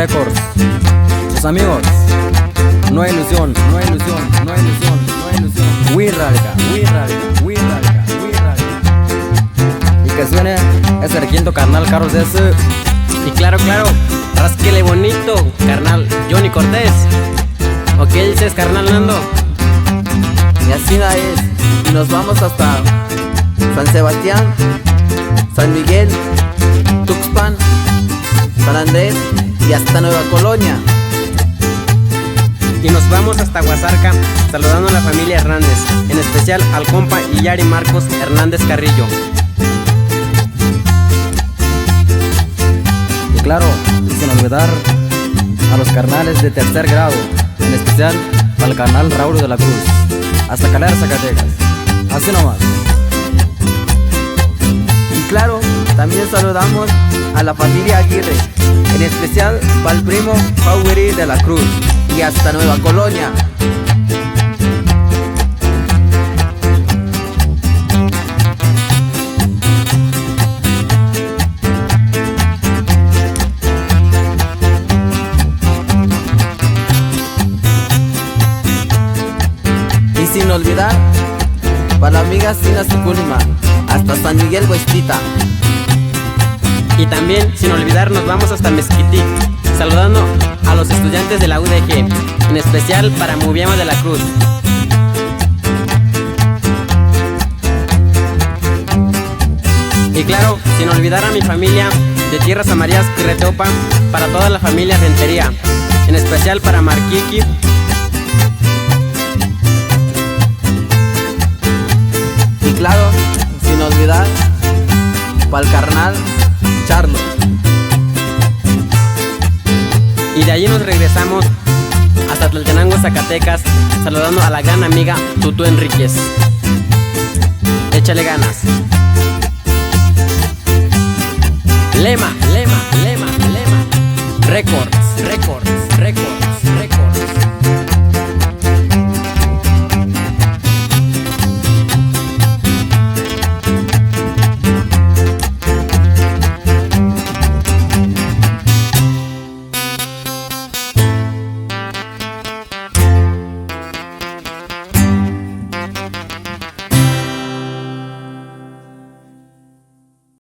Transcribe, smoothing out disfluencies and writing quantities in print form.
Records. Sus amigos. No hay ilusión, no hay ilusión, no hay ilusión, no hay ilusión. Wirralga, wirralga, wirralga, wirralga. Y que suene ese requinto carnal Carlos ese. Y claro, rasquele bonito, carnal Johnny Cortés. ¿O qué dices, carnal Nando? Y así la es. Y nos vamos hasta San Sebastián, San Miguel, Tuxpan, San Andrés y hasta Nueva Colonia. Y nos vamos hasta Huasarca, saludando a la familia Hernández, en especial al compa Yari Marcos Hernández Carrillo. Y claro, sin olvidar a los carnales de tercer grado, en especial al carnal Raúl de la Cruz, hasta Calera, Zacatecas. Así nomás. Y claro, también saludamos a la familia Aguirre, en especial al primo Paueri de la Cruz y hasta Nueva Colonia. Y sin olvidar para la amiga Sina Suculima, hasta San Miguel Huestita. Y también, sin olvidar, nos vamos hasta Mezquitic, saludando a los estudiantes de la UDG, en especial para Mubiama de la Cruz. Y claro, sin olvidar a mi familia de Tierras Amarillas y Retopa, para toda la familia Rentería, en especial para Marquiqui. Y claro, sin olvidar para el carnal Charlo. Y de allí nos regresamos hasta Tlaltenango, Zacatecas, saludando a la gran amiga Tutu Enríquez. Échale ganas. Lema. Records.